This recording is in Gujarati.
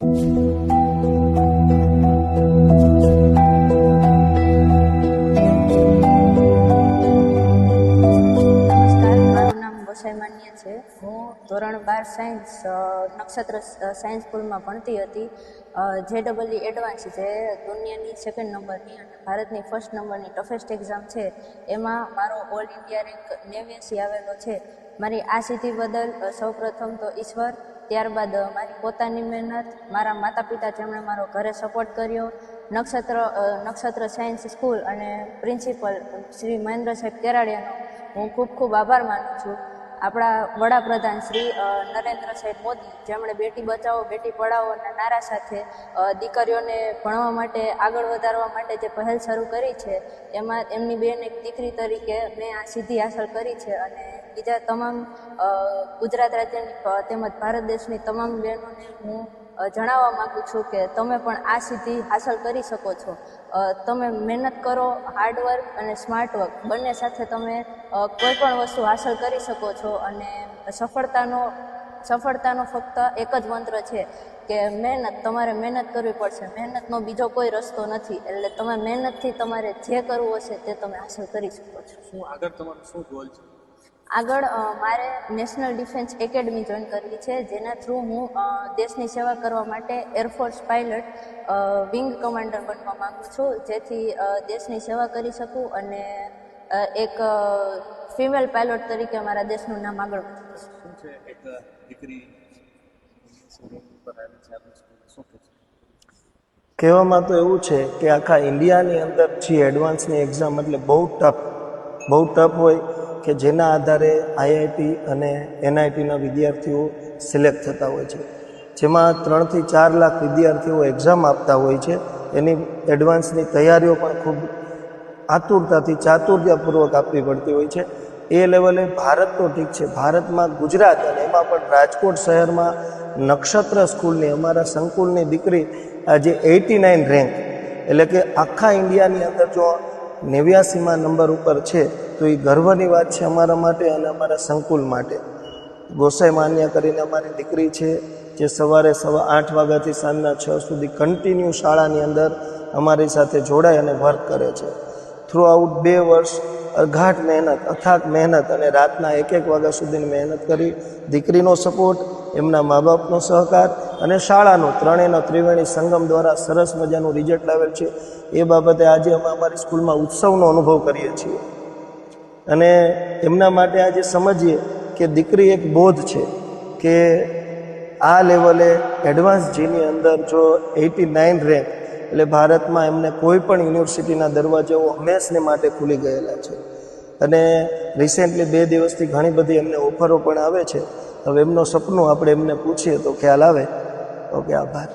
મારું નામ ગોસાઈ માન્ય છે. હું ધોરણ 12 સાયન્સ નક્ષત્ર સાયન્સ સ્કૂલમાં ભણતી હતી. JEE એડવાન્સ જે દુનિયાની 2nd નંબરની અને ભારતની 1st નંબરની ટફેસ્ટ એક્ઝામ છે, એમાં મારો ઓલ ઇન્ડિયા રેન્ક 89 આવેલો છે. મારી આ સિદ્ધિ બદલ સૌપ્રથમ તો ઈશ્વર, ત્યારબાદ મારી પોતાની મહેનત, મારા માતા પિતા જેમણે મારો ઘરે સપોર્ટ કર્યો, નક્ષત્ર સાયન્સ સ્કૂલ અને પ્રિન્સિપલ શ્રી મહેન્દ્ર સાહેબ કેરાડિયાનો હું ખૂબ ખૂબ આભાર માનું છું. આપણા વડાપ્રધાન શ્રી નરેન્દ્ર સાહેબ મોદી જેમણે બેટી બચાવો બેટી પઢાઓના નારા સાથે દીકરીઓને ભણવા માટે આગળ વધારવા માટે જે પહેલ શરૂ કરી છે, એમાં એમની બેન એક દીકરી તરીકે મેં આ સિદ્ધિ હાંસલ કરી છે. અને બીજા તમામ ગુજરાત રાજ્યની તેમજ ભારત દેશની તમામ બહેનોને હું જણાવવા માગું છું કે તમે પણ આ સિદ્ધિ હાંસલ કરી શકો છો. તમે મહેનત કરો, હાર્ડવર્ક અને સ્માર્ટ વર્ક બંને સાથે તમે કોઈ પણ વસ્તુ હાંસલ કરી શકો છો. અને સફળતાનો ફક્ત એક જ મંત્ર છે કે મહેનત. તમારે મહેનત કરવી પડશે. મહેનતનો બીજો કોઈ રસ્તો નથી. એટલે તમે મહેનતથી તમારે જે કરવું હશે તે તમે હાંસલ કરી શકો છો. શું આગળ તમારો શું ગોલ છે? આગળ મારે નેશનલ ડિફેન્સ એકેડમી જોઈન કરવી છે, જેના થ્રુ હું દેશની સેવા કરવા માટે એરફોર્સ પાયલટ વિંગ કમાન્ડર બનવા માગું છું, જેથી દેશની સેવા કરી શકું અને એક ફિમેલ પાયલોટ તરીકે મારા દેશનું નામ આગળ વધે. શું છે એક દીકરી કહેવામાં તો એવું છે કે આખા ઇન્ડિયાની અંદર જે એડવાન્સની એક્ઝામ એટલે બહુ ટફ હોય કે જેના આધારે IIT અને NITના વિદ્યાર્થીઓ સિલેક્ટ થતા હોય છે, જેમાં 3 થી 4 લાખ વિદ્યાર્થીઓ એક્ઝામ આપતા હોય છે. એની એડવાન્સની તૈયારીઓ પણ ખૂબ આતુરતાથી ચાતુર્યપૂર્વક આપવી પડતી હોય છે. એ લેવલે ભારત તો ઠીક છે, ભારતમાં ગુજરાત અને એમાં પણ રાજકોટ શહેરમાં નક્ષત્ર સ્કૂલની અમારા સંકુલની દીકરી આજે 89 રેન્ક, એટલે કે આખા ઇન્ડિયાની અંદર જો 89મા નંબર ઉપર છે તો એ ગર્વની વાત છે અમારા માટે અને અમારા સંકુલ માટે. ગોસાઈ માન્ય કરીને અમારી દીકરી છે, જે સવારે 8 વાગ્યાથી સાંજના 6 સુધી કન્ટિન્યુ શાળાની અંદર અમારી સાથે જોડાય અને વર્ક કરે છે. થ્રુ આઉટ 2 વર્ષ અઘાટ મહેનત, અથાગ મહેનત અને રાતના 1-1 વાગ્યા સુધીની મહેનત કરી. દીકરીનો સપોર્ટ, એમના મા બાપનો સહકાર અને શાળાનો ત્રણેયનો ત્રિવેણી સંગમ દ્વારા સરસ મજાનું રિઝલ્ટ લાવેલ છે. એ બાબતે આજે અમે અમારી સ્કૂલમાં ઉત્સવનો અનુભવ કરીએ છીએ. અને એમના માટે આજે સમજીએ કે દીકરી એક બોધ છે કે આ લેવલે એડવાન્સ જેની અંદર જો 89 રેન્ક, એટલે ભારતમાં એમને કોઈ પણ યુનિવર્સિટીના દરવાજાઓ હંમેશને માટે ખુલી ગયેલા છે. અને રિસેન્ટલી 2 દિવસથી ઘણી બધી એમને ઓફરો પણ આવે છે. હવે એમનું સપનું આપણે એમને પૂછીએ તો ખ્યાલ આવે. ઓકે, આભાર.